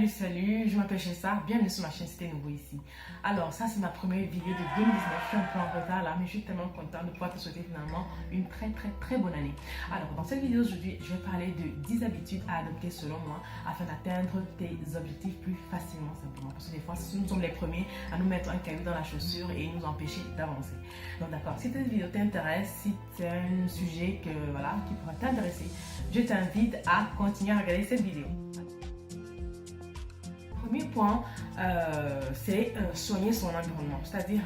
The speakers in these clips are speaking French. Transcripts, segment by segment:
Salut, je m'appelle Chessa, bienvenue sur ma chaîne si t'es nouveau ici. Alors ça c'est ma première vidéo de 2019, je suis un peu en retard là mais je suis tellement contente de pouvoir te souhaiter finalement une très bonne année. Alors dans cette vidéo aujourd'hui je vais parler de 10 habitudes à adopter selon moi afin d'atteindre tes objectifs plus facilement simplement. Parce que des fois nous sommes les premiers à nous mettre un caillou dans la chaussure et nous empêcher d'avancer. Donc d'accord, si cette vidéo t'intéresse, si c'est un sujet qui pourrait t'intéresser, je t'invite à continuer à regarder cette vidéo. Le premier point, c'est soigner son environnement, c'est-à-dire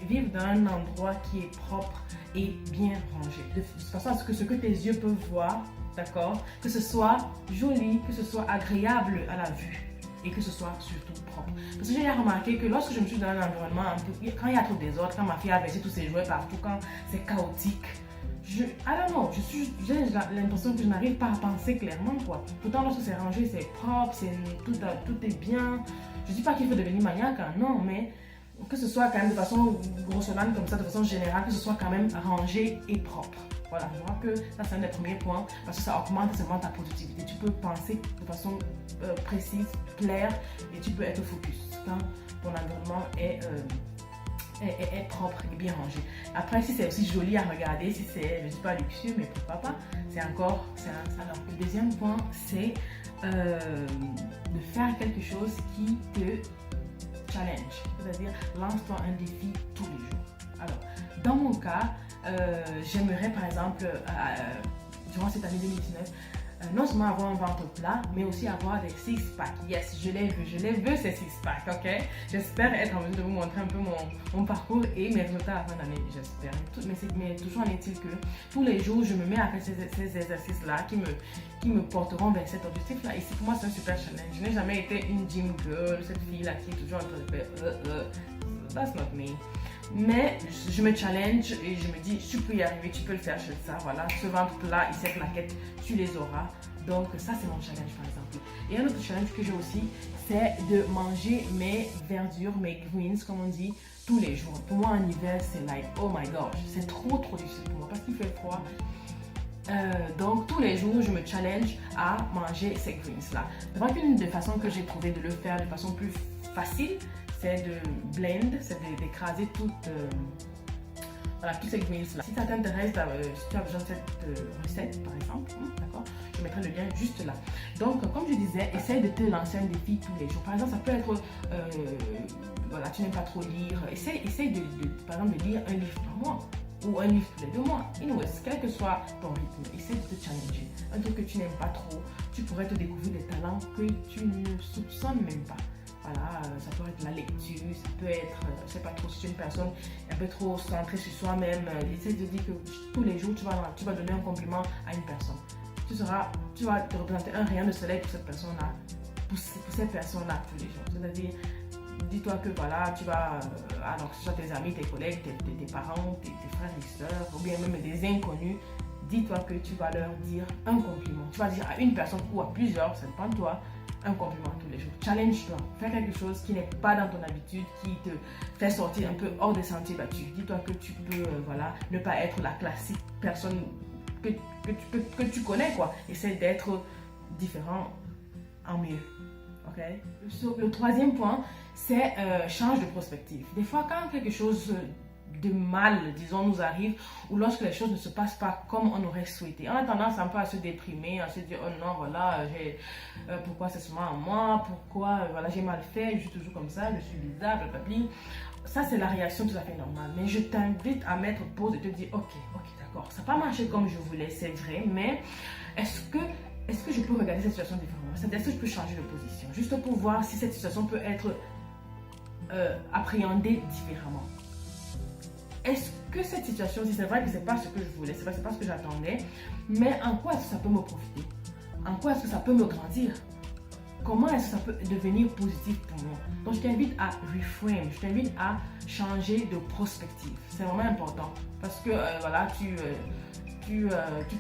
vivre dans un endroit qui est propre et bien rangé, de façon à ce que tes yeux peuvent voir, d'accord, que ce soit joli, que ce soit agréable à la vue et que ce soit surtout propre. Parce que j'ai remarqué que lorsque je me suis dans un environnement, quand il y a trop de désordre, quand ma fille a versé tous ses jouets partout, quand c'est chaotique, j'ai l'impression que je n'arrive pas à penser clairement quoi. Pourtant lorsque c'est rangé, c'est propre, tout est bien. Je dis pas qu'il faut devenir maniaque, hein, non, mais que ce soit quand même de façon grossière comme ça, de façon générale, que ce soit quand même rangé et propre. Voilà, je vois que ça c'est un des premiers points parce que ça augmente seulement ta productivité. Tu peux penser de façon précise, claire et tu peux être focus quand ton environnement est propre et bien rangé. Après, si c'est aussi joli à regarder, si c'est, je ne dis pas luxueux, mais pourquoi pas, c'est encore, alors, le deuxième point, c'est de faire quelque chose qui te challenge, c'est-à-dire lance-toi un défi tous les jours. Alors, dans mon cas, j'aimerais par exemple, durant cette année 2019, non seulement avoir un ventre plat, mais aussi avoir des six-packs. Yes, je les veux ces six-packs, ok? J'espère être en mesure de vous montrer un peu mon parcours et mes résultats à la fin d'année, j'espère. Mais toujours en est-il que tous les jours, je me mets à faire ces exercices-là qui me porteront vers cet objectif-là. Et pour moi, c'est un super challenge. Je n'ai jamais été une gym girl, cette fille-là qui est toujours en train de faire that's not me. Mais je me challenge et je me dis, tu peux y arriver, tu peux le faire, je ça, voilà. Ce ventre plat et ces plaquettes, tu les auras. Donc ça, c'est mon challenge par exemple. Et un autre challenge que j'ai aussi, c'est de manger mes verdures, mes greens, comme on dit, tous les jours. Pour moi, en hiver, c'est like, oh my gosh, c'est trop difficile pour moi parce qu'il fait froid. Donc tous les jours je me challenge à manger ces greens là. Donc une des façons que j'ai trouvé de le faire de façon plus facile, c'est de blend, c'est d'écraser toutes ces greens là. Si ça t'intéresse, si tu as besoin de cette recette par exemple, d'accord, je mettrai le lien juste là. Donc comme je disais, essaye de te lancer un défi tous les jours. Par exemple, ça peut être tu n'aimes pas trop lire, essaye par exemple de lire un livre par mois ou un livre tous les 2 mois. Anyways, quel que soit ton rythme, essaie de te challenger. Un truc que tu n'aimes pas trop, tu pourrais te découvrir des talents que tu ne soupçonnes même pas. Voilà, ça peut être la lecture, ça peut être, je sais pas trop, si tu es une personne un peu trop centrée sur soi-même, essaie de dire que tous les jours tu vas donner un compliment à une personne. Tu vas te représenter un rayon de soleil pour cette personne-là, pour cette personne-là tous les jours. C'est-à-dire, dis-toi que voilà, tu vas, alors que ce soit tes amis, tes collègues, tes parents, tes frères et sœurs, ou bien même des inconnus, dis-toi que tu vas leur dire un compliment. Tu vas dire à une personne ou à plusieurs, ça dépend de toi, un compliment tous les jours. Challenge-toi, fais quelque chose qui n'est pas dans ton habitude, qui te fait sortir un peu hors des sentiers battus. Dis-toi que tu peux, ne pas être la classique personne que tu connais, quoi. Essaie d'être différent en mieux. Okay. Le troisième point, c'est change de perspective. Des fois, quand quelque chose de mal, disons, nous arrive, ou lorsque les choses ne se passent pas comme on aurait souhaité, on a tendance un peu à se déprimer, à se dire, oh non, voilà, pourquoi c'est seulement à moi, pourquoi, j'ai mal fait, je suis toujours comme ça, je suis bizarre, blablabla. Ça, c'est la réaction tout à fait normale. Mais je t'invite à mettre pause et te dire, ok, d'accord, ça n'a pas marché comme je voulais, c'est vrai, mais est-ce que je peux regarder cette situation différemment? C'est-à-dire, est-ce que je peux changer de position? Juste pour voir si cette situation peut être appréhendée différemment. Est-ce que cette situation, si c'est vrai que c'est pas ce que je voulais, c'est pas ce que j'attendais, mais en quoi est-ce que ça peut me profiter? En quoi est-ce que ça peut me grandir? Comment est-ce que ça peut devenir positif pour moi? Donc je t'invite à reframe, je t'invite à changer de perspective. C'est vraiment important parce que tu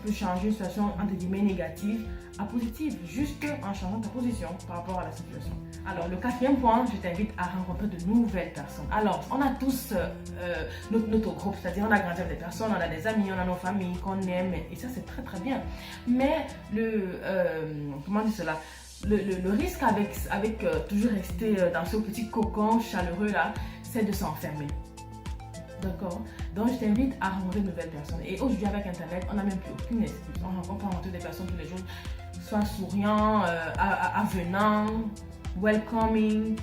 peux changer une situation entre guillemets négative à positive juste en changeant ta position par rapport à la situation. Alors le quatrième point, je t'invite à rencontrer de nouvelles personnes. Alors on a tous notre groupe, c'est-à-dire on a grandi avec des personnes, on a des amis, on a nos familles qu'on aime et ça c'est très bien. Mais comment dire cela? le risque avec toujours rester dans ce petit cocon chaleureux là, c'est de s'enfermer. D'accord? Donc je t'invite à rencontrer de nouvelles personnes. Et aujourd'hui avec Internet, on n'a même plus aucune excuse. On rencontre des personnes tous les jours, soit souriants, avenants, welcoming,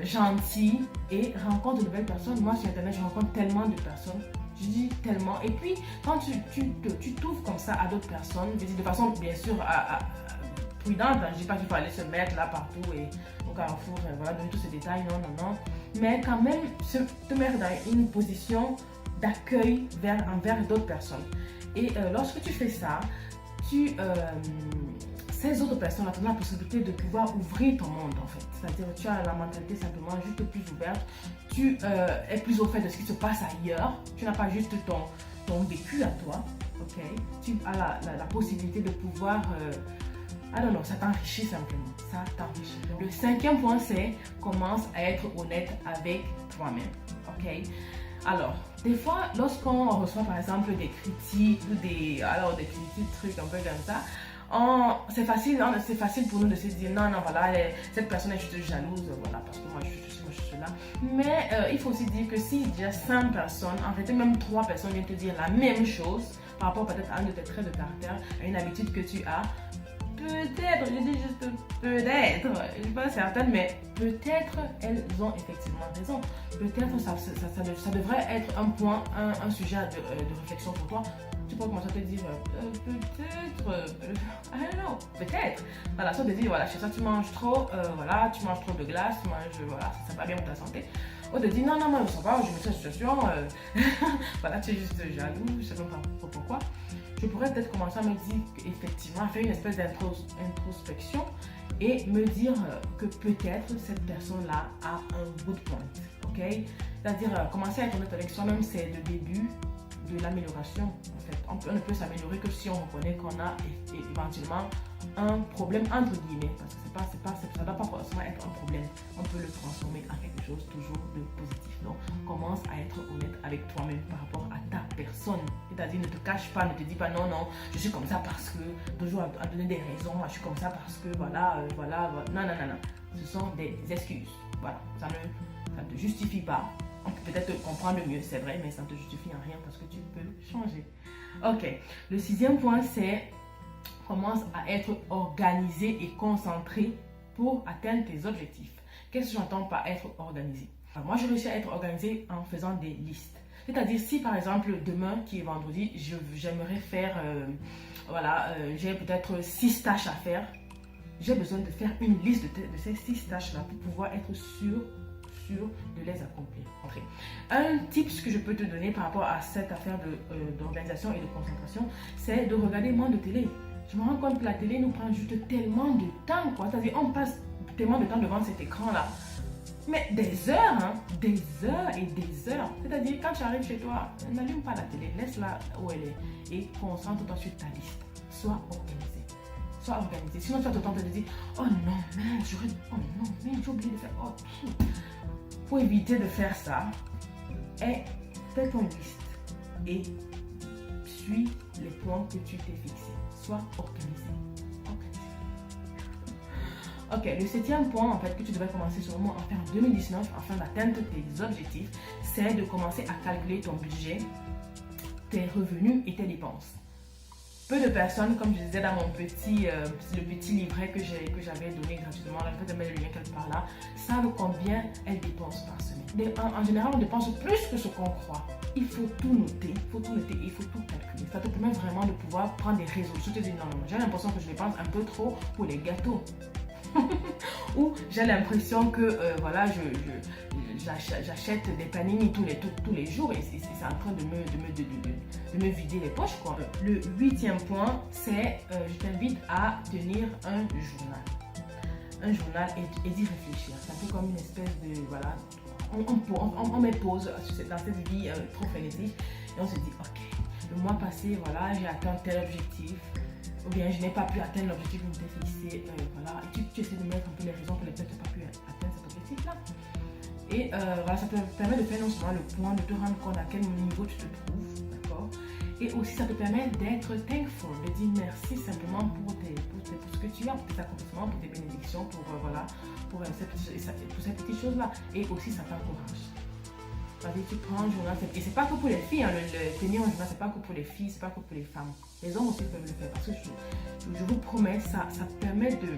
gentils, et rencontre de nouvelles personnes. Moi sur Internet, je rencontre tellement de personnes. Je dis tellement. Et puis quand tu t'ouvres comme ça à d'autres personnes, je dis de façon bien sûr prudente, je ne dis pas qu'il faut aller se mettre là partout et au carrefour, voilà, donner tous ces détails, non, non, non. Mais quand même, te mettre dans une position d'accueil envers d'autres personnes. Et lorsque tu fais ça, ces autres personnes ont la possibilité de pouvoir ouvrir ton monde en fait. C'est-à-dire tu as la mentalité simplement juste plus ouverte, tu es plus au fait de ce qui se passe ailleurs, tu n'as pas juste ton vécu à toi, ok? Tu as la possibilité de pouvoir... Ah non, non, ça t'enrichit simplement. Ça t'enrichit. Le 5e point, c'est commence à être honnête avec toi-même. Ok? Alors, des fois, lorsqu'on reçoit par exemple des critiques ou des critiques, trucs un peu comme ça, c'est facile pour nous de se dire non, non, voilà, cette personne est juste jalouse, voilà, parce que moi je suis là. Mais il faut aussi dire que si déjà 5 personnes, en fait même 3 personnes viennent te dire la même chose par rapport peut-être à un de tes traits de caractère, à une habitude que tu as, peut-être, je dis juste peut-être, je ne suis pas certaine, mais peut-être elles ont effectivement raison. Peut-être ça devrait être un point, un sujet de réflexion pour toi. Tu peux commencer à te dire peut-être, I don't know, peut-être. Voilà, soit de dire, voilà, chez ça tu manges trop, voilà, tu manges trop de glace, tu manges, voilà, ça va bien pour ta santé. Ou de dire, non, non, moi je ne sais pas, je me suis en situation, voilà, tu es juste jaloux, je ne sais même pas pourquoi. Je pourrais peut-être commencer à me dire qu'effectivement, faire une espèce d'introspection et me dire que peut-être cette personne-là a un good point, ok? C'est-à-dire, commencer à être honnête avec soi-même, c'est le début de l'amélioration, en fait. On ne peut s'améliorer que si on reconnaît qu'on a éventuellement un problème, entre guillemets, parce que ça ne doit pas forcément être un problème. On peut le transformer en quelque chose toujours de positif. Donc, commence à être honnête avec toi-même par rapport à ta personne. C'est-à-dire, ne te cache pas, ne te dis pas non, non, je suis comme ça parce que, toujours à donner des raisons, je suis comme ça parce que, voilà. Non, non, non, non. Ce sont des excuses. Voilà, ça ne te justifie pas. On peut peut-être te comprendre mieux, c'est vrai, mais ça ne te justifie en rien parce que tu peux changer. Ok, le 6e point, c'est commence à être organisé et concentré pour atteindre tes objectifs. Qu'est-ce que j'entends par être organisé? Alors, moi, je réussis à être organisé en faisant des listes. C'est-à-dire, si par exemple, demain, qui est vendredi, j'aimerais faire, j'ai peut-être 6 tâches à faire, j'ai besoin de faire une liste de ces 6 tâches-là pour pouvoir être sûr de les accomplir. Un tip que je peux te donner par rapport à cette affaire d'organisation et de concentration, c'est de regarder moins de télé. Je me rends compte que la télé nous prend juste tellement de temps, quoi. C'est-à-dire, on passe tellement de temps devant cet écran-là. Mais des heures, hein, des heures et des heures. C'est-à-dire, quand tu arrives chez toi, n'allume pas la télé, laisse-la où elle est et concentre-toi sur ta liste. Sois organisé. Sois organisé. Sinon, tu vas te tenter de dire, oh non, merde, j'ai oublié de faire, oh, pour éviter de faire ça, fais ton liste et suis les points que tu t'es fixés. Sois organisé. Ok, le 7e point en fait que tu devrais commencer sûrement à faire en 2019 afin d'atteindre tes objectifs, c'est de commencer à calculer ton budget, tes revenus et tes dépenses. Peu de personnes, comme je disais dans le petit livret que j'avais donné gratuitement, je vais te mettre le lien quelque part là, savent combien elles dépensent par semaine. En général, on dépense plus que ce qu'on croit. Il faut tout noter, il faut tout calculer. Ça te permet vraiment de pouvoir prendre des résolutions. Tu te dis non, j'ai l'impression que je dépense un peu trop pour les gâteaux. Ou j'ai l'impression que j'achète des panini tous les jours et c'est en train de me vider les poches, quoi. Le 8e point, c'est je t'invite à tenir un journal et d'y réfléchir. C'est un peu comme une espèce de on met pause dans cette vie trop frénétique et on se dit ok, le mois passé j'ai atteint tel objectif. Ou bien je n'ai pas pu atteindre l'objectif que je m'étais fixé, et tu essaies de mettre un peu les raisons pour lesquelles tu n'as pas pu atteindre cet objectif-là. Et ça te permet de faire non seulement le point, de te rendre compte à quel niveau tu te trouves, d'accord? Et aussi ça te permet d'être thankful, de dire merci simplement pour ce ce que tu as, pour tes accomplissements, pour tes bénédictions, voilà, pour ces petites choses-là. Et aussi, ça t'encourage. C'est-à-dire, tu prends un journal, et c'est pas que pour les filles, hein, le tenir un journal, c'est pas que pour les filles, c'est pas que pour les femmes. Les hommes aussi peuvent le faire, parce que je vous promets, ça permet de,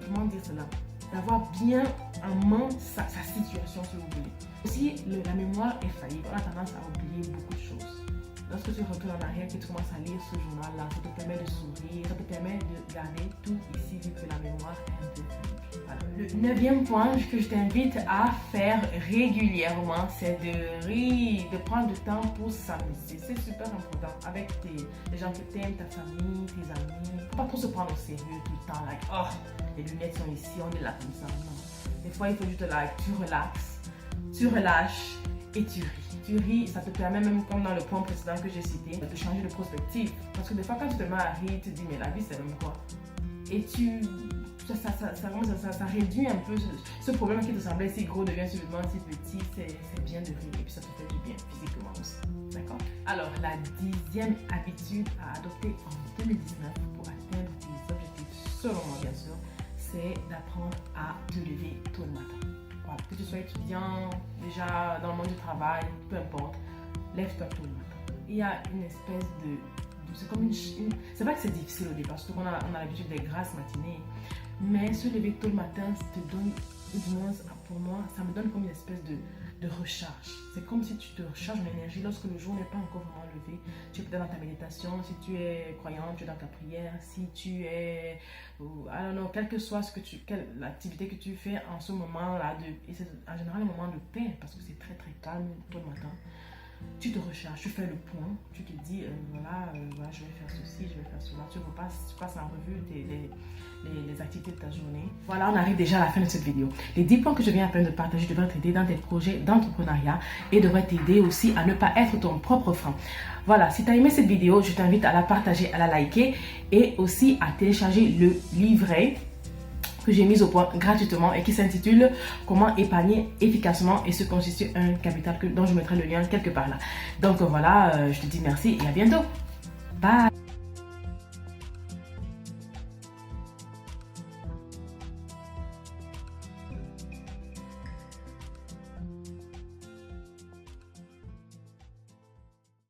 comment dire cela, d'avoir bien en main sa situation, si vous voulez. Aussi, la mémoire est faillible, on a tendance à oublier beaucoup de choses. Lorsque tu retournes en arrière, que tu commences à lire ce journal-là, ça te permet de sourire, ça te permet de garder tout ici, vu que la mémoire est un peu faillible. Voilà. Le 9e point que je t'invite à faire régulièrement, c'est de rire, de prendre du temps pour s'amuser. C'est super important avec les gens que tu aimes, ta famille, tes amis. Il ne faut pas trop se prendre au sérieux tout le temps, like, oh, les lunettes sont ici, on est là comme ça. Non. Des fois, il faut juste tu relaxes, tu relâches et tu ris. Tu ris, ça te permet même, comme dans le point précédent que j'ai cité, de changer de perspective. Parce que des fois, quand tu te mets à rire, tu te dis, mais la vie, c'est même quoi? Et ça réduit un peu ce problème qui te semblait si gros devient subitement si petit. C'est bien de rire et puis ça te fait du bien physiquement aussi. D'accord? Alors, la 10e habitude à adopter en 2019 pour atteindre tes objectifs, selon moi bien sûr, c'est d'apprendre à te lever tôt le matin. Voilà, que tu sois étudiant, déjà dans le monde du travail, peu importe, lève-toi tôt le matin. Il y a une espèce de c'est comme c'est vrai que c'est difficile au départ, surtout qu'on a l'habitude des grasses matinées, mais se lever tôt le matin, ça te donne, du moins pour moi, ça me donne comme une espèce de recharge. C'est comme si tu te recharges en énergie lorsque le jour n'est pas encore vraiment levé. Tu es peut-être dans ta méditation, si tu es croyant, tu es dans ta prière, si tu es, I don't know, quelle que soit l'activité que tu fais en ce moment-là, et c'est en général un moment de paix, parce que c'est très très calme tôt le matin. Tu te recharges, tu fais le point, tu te dis, voilà, je vais faire ceci, je vais faire cela. Tu passes en revue les activités de ta journée. Voilà, on arrive déjà à la fin de cette vidéo. Les 10 points que je viens à peine de partager devraient t'aider dans tes projets d'entrepreneuriat et devraient t'aider aussi à ne pas être ton propre frein. Voilà, si tu as aimé cette vidéo, je t'invite à la partager, à la liker et aussi à télécharger le livret que j'ai mis au point gratuitement et qui s'intitule Comment épargner efficacement et se constituer un capital dont je mettrai le lien quelque part là. Donc voilà, je te dis merci et à bientôt. Bye.